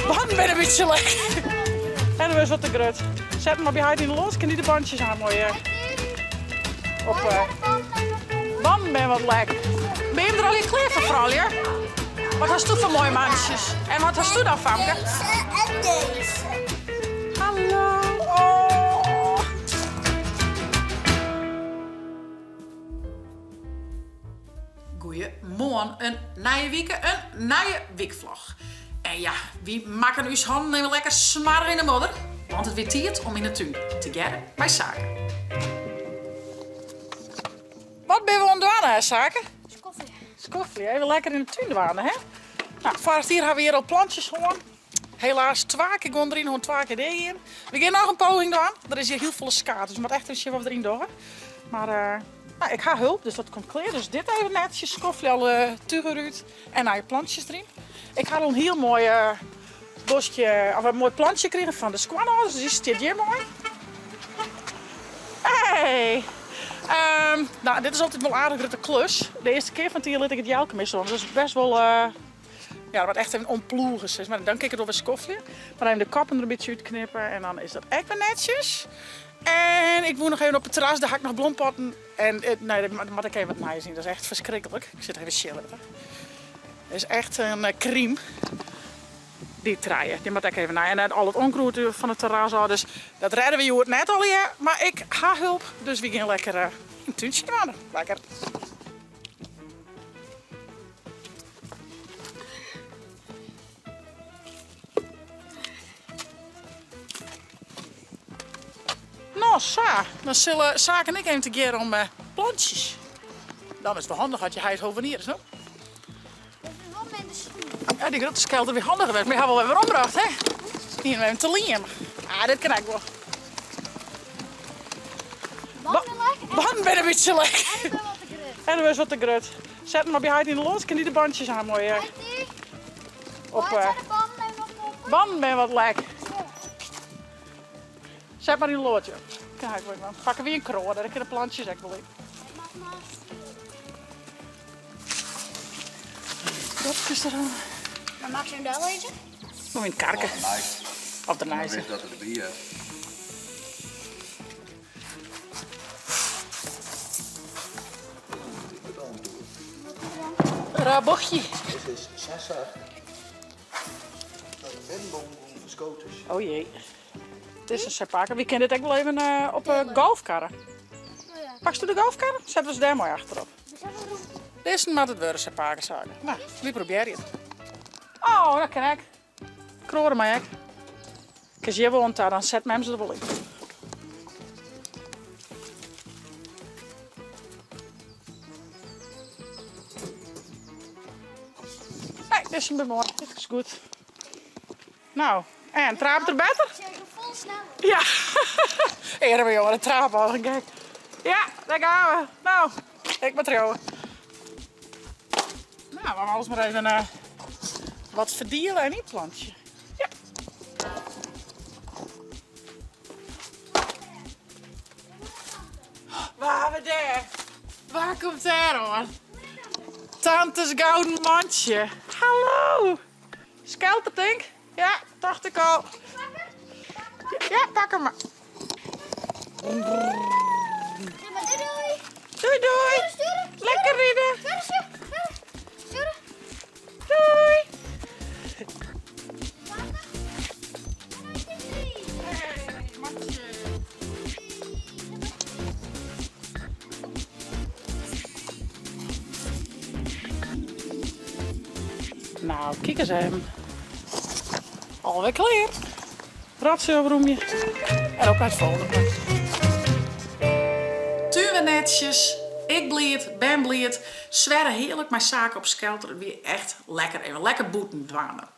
Banden ben een beetje lekker. En dan is wat te grut. Zet hem maar behind in de los. Kan die de bandjes aan mooi op. Banden ben wat lekker. Ben je er al in klaar voor, vrouwje? Wat hast u voor mooie mandjes? En wat hast u dan, Famke? En deze. Hallo. Oh. Goeiemorgen, een nieuwe week, een nieuwe weekvlog. En ja, wie maken uw handen even lekker smarren in de modder? Want het weer tijd om in de tuin te gerren bij Zaken. Wat ben we aan het doen, hè, Zaken? Skoffie, even lekker in de tuin doen, hè? Nou, vorig hier hebben we hier al plantjes gewoon. Helaas 2 keer gewoon erin, gewoon 2 keer erin. We gaan nog een poging doen. Er is hier heel veel skaat, dus we moeten echt even wat we erin doen. Maar nou, ik ga hulp, dus dat komt klaar. Dus dit even netjes, skoffie alle tugen uit en naar je plantjes erin. Ik ga al een heel mooi bosje, of een mooi plantje krijgen van de squanos. Dus die zit hier mooi. Hey! Nou, dit is altijd wel een aardig grote klus. De eerste keer van hier liet ik het jelken mis, want dat is best wel, ja, dat wordt echt even ontploegen. Maar dan kijk ik het op een skoffie. Maar even de kappen er een beetje uitknippen en dan is dat echt weer netjes. En ik moet nog even op het terras, daar ga ik nog bloempotten. En nee, dat moet ik even wat mij zien. Dat is echt verschrikkelijk. Ik zit even chillen. Het is echt een crème. Die traaien, die moet ik even naar. En al het onkruid van het terras al. Dus dat redden we je het net al hier. Maar ik ga hulp. Dus we gaan lekker in het tuintje doen. Lekker. Nou, dan zullen Saak en ik even te keren om plantjes. Dan is het wel handig dat je huis hovenier is, no? Ja, die grote skelter weer handig geweest. Maar je hebt wel weer omgebracht, hè? Hier even te lien. Ah, dit kan ik wel. Banden ben een beetje lekker. En dan is wat te grut. Zet hem maar behind in de los. Kan die de bandjes aan mooi op. Banden ben wat lekker. Zet maar in een loodje. Kijk, dan pakken we weer een kroon. Daar kunnen de plantjes echt wel in. Wat is er dan? Maar mag je hem daar lezen? Nog in het karken. Of de nijs. Ik weet dat het erbij is. Rabochtje. Dit is 6 dat de windboom verschoten is. Oh jee. Het is een sepaker. Wie kent dit ook wel even op golfkarren? Pakst u de golfkarren? Zetten we ze daar mooi achterop. Deze moet het weer een sepaker zagen. Nou, wie probeer je het? Oh, dat kan ik. Kroren maar ik. Als je woont daar, dan zet hem ze er wel in. Nee, dit is een mooi. Dit is goed. Nou, en traap er beter? Vol snel. Ja. Hier we jongen, de traap al. Kijk. Ja, daar gaan we. Nou, ik met trouwen. Nou, we gaan alles maar even wat verdienen en niet plantje. Ja. Waar hebben we daar? Waar komt daar hoor? Tantes gouden mandje. Hallo. Skeltertink? Ja, dacht ik al. Ja, pak hem maar. Doei. Doei doei. Sturen. Lekker rijden. Sturen. Doei. Nou, kijk eens hem. Alweer klaar. Ratsilverroemje. En ook uit het volgende. Tuwen netjes. Ik blied, ben blied. Zwerre heerlijk, maar zaken op skelter weer echt lekker. Even lekker boeten dwalen.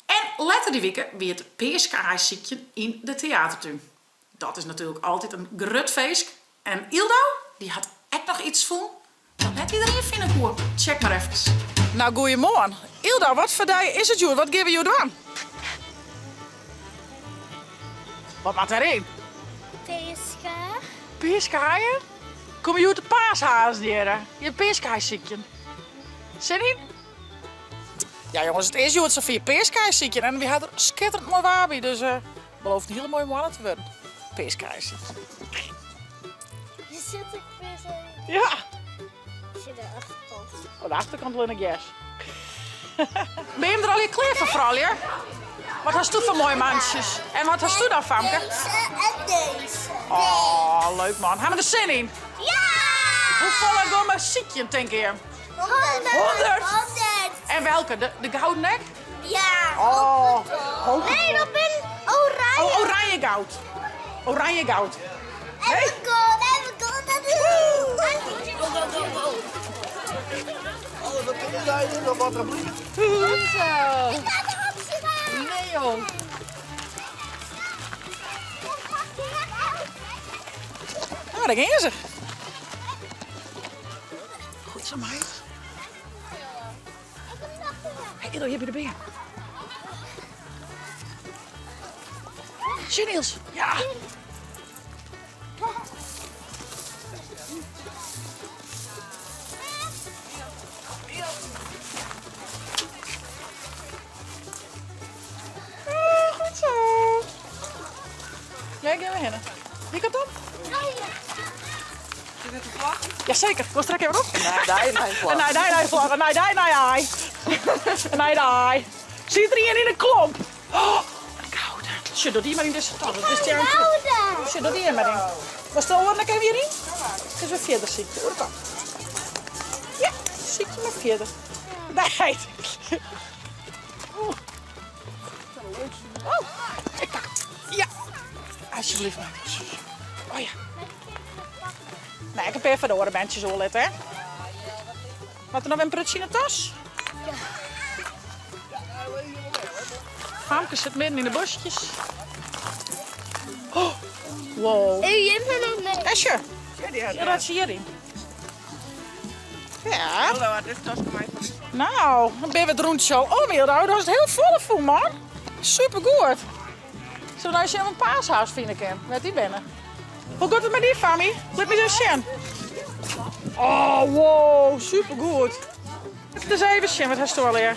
En later die weken weer het peerskaaiziekje in de theatertuin. Dat is natuurlijk altijd een grut feest. En Ildo, die had echt nog iets voor. Dat net iedereen vinden hoor. Check maar even. Nou, goeiemorgen. Ildo, wat voor dag is het, joh? Wat geven jullie dan? Wat maakt erin? Peeska. Peerskaaien? Kom je uit de paashaas, dieren? Je hebt peerskaaiziekje. Zin in? Ja jongens, het is Joodse 4 peerskijs zie je. En we hadden schitterend mooi wabi. Dus belooft een hele mooie mannen te worden. Peerskijs. Je zit er weer zo. Ja. Je zit er achterkant. Oh, de achterkant alleen ik yes. Ben je hem er al je klaar voor, vrouwje? Wat hast u voor mooie mandjes? En wat hast u dan, Famke? Deze en deze. Oh, leuk man. Hebben we er zin in? Ja! Hoeveel gommen ziet je, denk je? 100. En welke? De gouden nek? Ja. Oh, Nee, dat ben oranje. oh, oranje goud. Oranje goud. Nee? En we gaan naar de... Go, go, go, go. Oh, dat kunnen zij doen, dat wat er blijft. Goed zo. Ik ga de hapje maken. Nee joh. Ah, daar gingen ze. Goed zo, meid. Hé, Ido, hier heb je de beer. Geniels. Ja. Goed zo. Jij gaan we heen. Wie komt op? Jazeker, was er even op? Nee, vlaggen. Nee. Zit er hier in de klomp? Oh, een koude. Zit door die maar in deze stad. Dat is het jaar. Zit door die maar in. Was het al wat even hierin? Het is weer verder ziekte hoor. Kom. Ja, ziekte maar verder. Nee. Oh, ik pak het. Ja. Alsjeblieft maar. Oh ja. Nee, ik heb even de orenbandjes zo letten, hè. Wat er nog een prutje in de tas? Ja. Famke zit midden in de bosjes. Oh, wow. Je bent nog mee. Esje, ja, dat zie je hierin. Ja. Nou, dan ben we het rondje al omheen. Dat is het heel vol voor, man. Super goed. Zullen we nou eens een paashuis vinden, Kim? Met die binnen. Hoe gaat het met die, Fami? Laat me eens zien. Oh, wow, super goed. Dus even zien, wat heeft u al hier?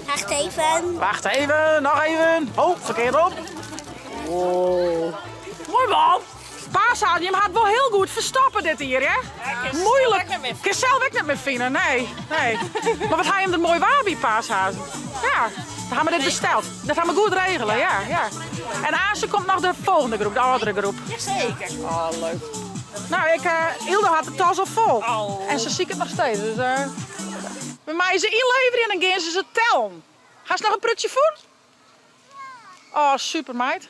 Wacht even. Wacht even, nog even. Oh, verkeerd op. Wow. Mooi man. Paashuis, je gaat wel heel goed verstoppen dit hier, hè? Moeilijk. Ik kan zelf ook niet meer vinden, nee. Maar wat ga je hem er mooi wabi, paashuis? Ja, dan gaan we dit besteld. Dat gaan we goed regelen, ja. En Aasje komt nog de volgende groep, de oudere groep. Jazeker. Oh, leuk. Nou, Hilde had de tas al vol. Oh. En ze ziet het nog steeds. Dus, bij mij is ze inleveren en dan gaan ze tellen. Ga je nog een prutje voor? Oh, super meid.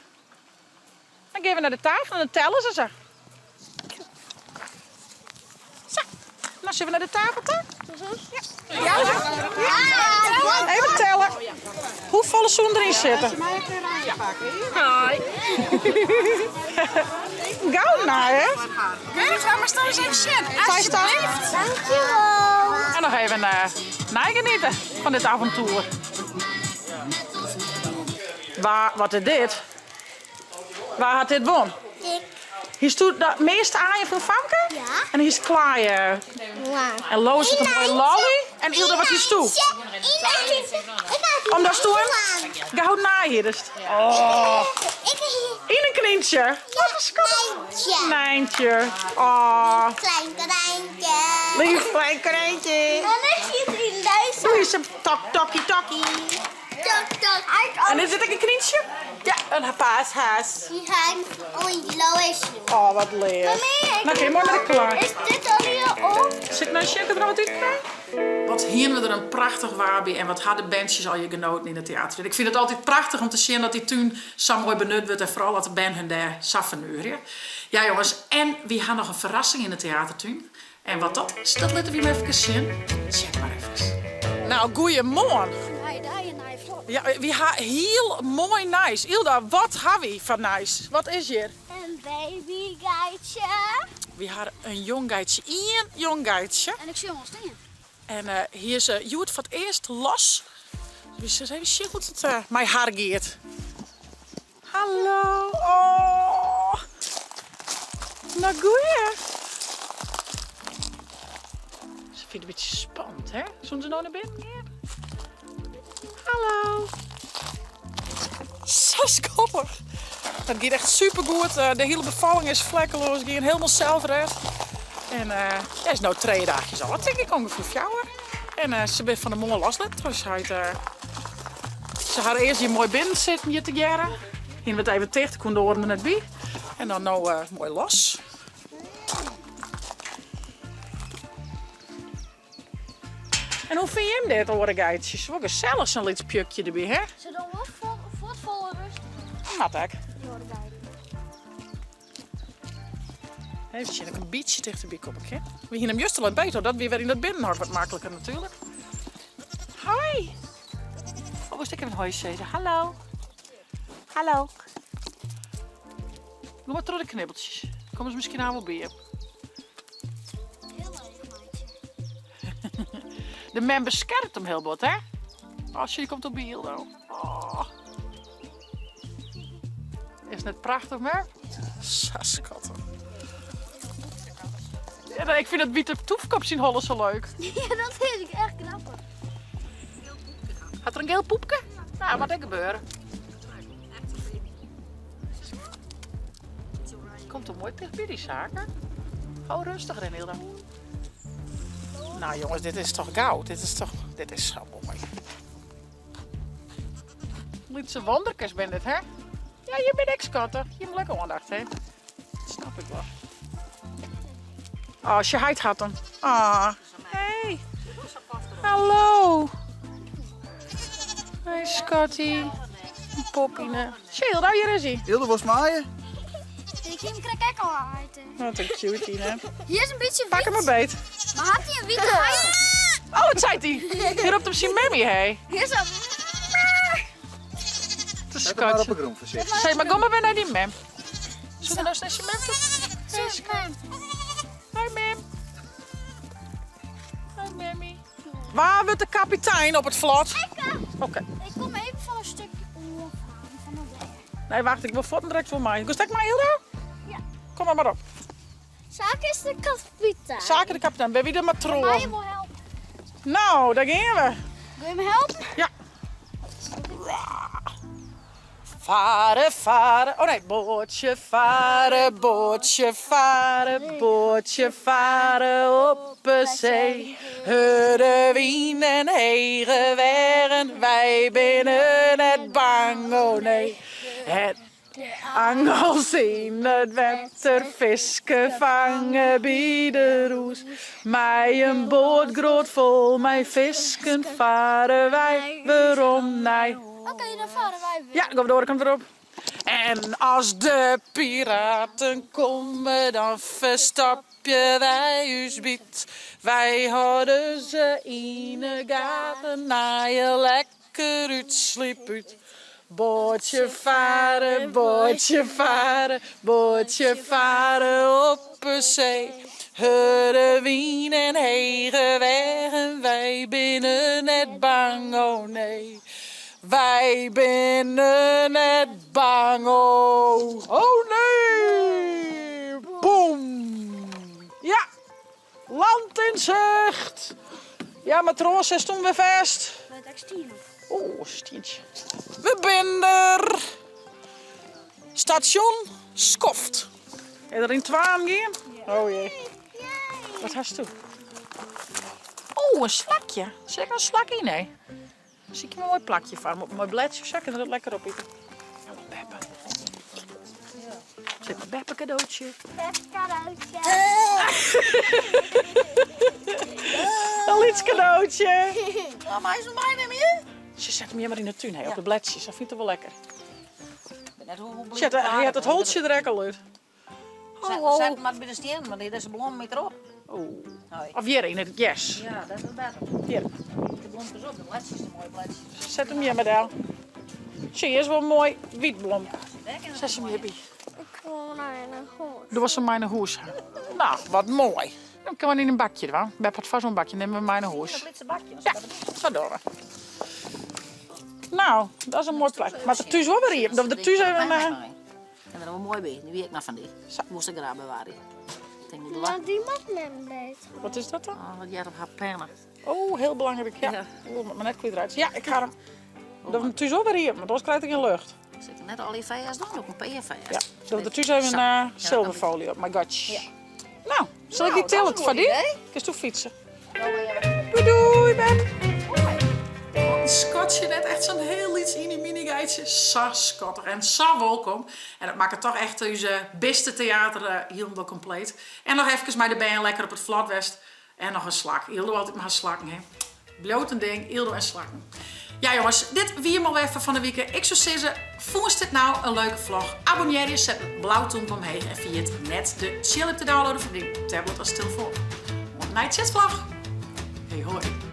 Dan gaan we naar de tafel en dan tellen ze ze. Zo. Nou, zullen we naar de tafel toe? Ja. Even tellen. Hoeveel zullen erin zitten? Hoi. Gauw naar, hè? Weet je maar staan eens even zin. Zij staan. Dankjewel. En nog even nagenieten van dit avontuur. Wat is dit? Waar had dit won? Ik. Hier stond de meeste aaien van Famke. Ja. En hier is klaaien. Wow. En Loos het een mooie lolly. En Ilde wat hier stoel. Omdat stoel gauw na hier. Dus. Oh. In een knientje. Wat een schat. Nijntje. Oh. Klein konijntje. Lief klein konijntje. En dan zit hij in deze. Doe eens een tokkie. Tok, tok. En is dit ook een knientje? Ja, een paashaas. Die gaan Lois. Oh, wat leuk. Nou, oké, mooi met klaar. Is dit al hier op? Zit nou een check er nog wat in krijgen? Wat hielden we er een prachtig wabi en wat hadden bandjes al je genoten in het theater. Ik vind het altijd prachtig om te zien dat die tuin zo mooi benut wordt en vooral dat de band hun daar saffenuur. Ja jongens, en we gaan nog een verrassing in de theatertuin. En wat dat is, dat laten we hem even zien. Check maar even. Nou, goeiemorgen. Nee, daar je naar vlog. Ja, we hebben heel mooi nice. Ilda, wat hebben we van nice? Wat is hier? Een babygeitje. We hebben een jong geitje. Een jong geitje. En ik zie ons dingen. En hier is Joet voor het eerst los. Dus even zien hoe het met haar gaat. Hallo. Oh. Nou, goeie. Ze vindt het een beetje spannend, hè? Zullen ze nou naar binnen? Ja. Hallo. Zo schattig. Dat gaat echt super goed. De hele bevalling is vlekkeloos. Ging helemaal zelfred. En hij is nou 2 dagjes al. Dat denk ik ongeveer 4 jaar. En ze ben van de mooie loslet. Dus ze hadden eerst hier mooi binnen zitten hier te jaren. Hier werd even dicht, kon door er net bij. En dan nou mooi los. En hoe vind je hem dit, hoor geitjes? Wat gezellig zo'n licht pjukje erbij, hè? Ze doen wel volle rust. Wat ik. Door de guide. Even zien, ik een beetje dichterbij kom ik, hè? We gaan hem juist al een beter, dat weer in het binnenhart wat makkelijker natuurlijk. Hoi! Oh, moest ik even een hoi zeggen? Hallo! Hallo! Doe maar terug de knibbeltjes. Komen ze misschien aan wel bij je. Heel leuk, maatje. De man beschermt hem heel wat, hè? Als je komt op beeld dan. Oh. Is het prachtig, maar? Zo schattig. Ja, ik vind het witte toefkop zien hollen zo leuk. Ja, dat vind ik echt grappig. Gaat er een geel poepje? Nou, wat er gebeuren? Komt er mooi dichtbij die zaken. Hou rustig erin, Hilda. Nou jongens, dit is toch goud? Dit is zo mooi. Lietse wonderkes ben dit, hè? Ja, je bent ex-katten. Je moet lekker aandacht, hè? Dat snap ik wel. Oh, als je huid had dan. Ah, hey. Hallo. Hey, Scotty. Poppine. Chill, nou hier is hij. Hilde, was maaien? Ik zie hem krijg ik al uit. Wat een cutie, hè? Hier is een beetje wit. Pak hem maar beet. Maar had hij een witte huid? Oh, wat zei hij? Je roept hem zijn mammy, hé. Hier is een... Het is Zet hem maar op Scotty. de grond gezet. Zeg maar, kom maar weer naar die mam. Zullen we nou eens naar je mam toe? Zo, man. Hoi, mam. Hoi, mammy. Waar wordt de kapitein op het vlot? Oké. Ik kom even van een stukje oorhalen van de weg. Nee, wacht, ik wil foto direct voor mij. Stek maar, Hilda? Ja. Kom maar op. Zaak is de kapitein. Zaken de kapitein, ben wie de Maar matroos? je moet helpen. Nou, daar gaan we. Wil je me helpen? Ja. Varen, varen. Oh nee, bootje varen, bootje varen, bootje varen op de zee. Hudde wien en hegen wären, wij binnen het bang, oh nee. Het angels in het water, visken vangen bij de roes. Mij een boot groot vol, mij visken varen wij waarom nee. Oké, dan varen wij weer. Ja, ik ga door, ik kom erop. En als de piraten komen, dan verstapje wij ons biet. Wij houden ze in de gaten, na je lekker uitsliep uit. Bootje varen, bootje varen, bootje varen op de zee. Hudde wien en hegen wegen, wij binnen het bang, oh nee. Wij binnen het bang, oh nee! Boom! Ja, land in zicht! Ja, matroos, is toen weer vast. Met textiel. Oh, stientje. We zijn er. Station Skoft. Heb je er in twaan gaan? Oh jee. Wat hast je? Oh, een slakje. Zeg een slakje? Nee. Zie ik een mooi plakje van. Op een mooi bladje. Zak er dat lekker op eten. Oh, Beppe. Zeg maar Beppe cadeautje. Een lieds cadeautje. Mama, is het mij niet meer? Ze zet hem hier maar in de tuin, hè, op de bladjes. Dat vindt het wel lekker. Net hoe Zet, hij had het holtje er ook al uit. Zet maar bij de steen, maar dit is een blom met erop. Oh. Hoi. Of hier in het yes. Ja, dat is beter. Hier. De bloempjes op, de bladjes, de mooie bladjes. Zet hem hier maar daar. Zie je, is wel mooi wietblom. Lekker. Zet hem hierbij. Ik wil naar een hoor. Dat was mijn hoes. Nou, wat mooi. Dan kan we in een bakje doen. Beb had vast zo'n bakje, nemen we mijn Een hoes. blitse bakje. Ja, zo door. Nou, dat is een mooi plek. Maar de thuis wel weer hier. De thuis even... En er wel mooi bij. Nu weet ik nog van die. Moest ik graag bewaren. Ik denk, doe wat. Maar die mag met bleef. Wat is dat dan? Oh, wat jij op haar pennen. Oh, heel belangrijk. Ja. Ja. Oeh, maar net kwijt eruit. Ja, ik ga hem. Dat we hem thuis ook weer hier, maar anders krijg ik geen lucht. Er zitten net al die VS dan, ook een PFS. Ja, dat we er thuis even een zilverfolie op. My god. Ja. Nou, zal ik die dat is tillen een van mooi die? idee. Kun je fietsen? Doei doei, Ben. Een scotje, net echt zo'n heel iets in die mini-geitje. Zo schattig en zo welkom. En dat maakt het toch echt onze beste theater helemaal compleet. En nog even met de been lekker op het Flatwest. En nog een slak. Hildo altijd maar slakken, hè. Bloot een ding, Hildo en slakken. Ja jongens, dit wie hem al even van de week. Ik zou zeggen, vond dit nou een leuke vlog? Abonneer je, zet het blauwtong omheen en via het net de chill te downloaden voor die tablet als telefoon. Op night chat vlog. Hey hoi.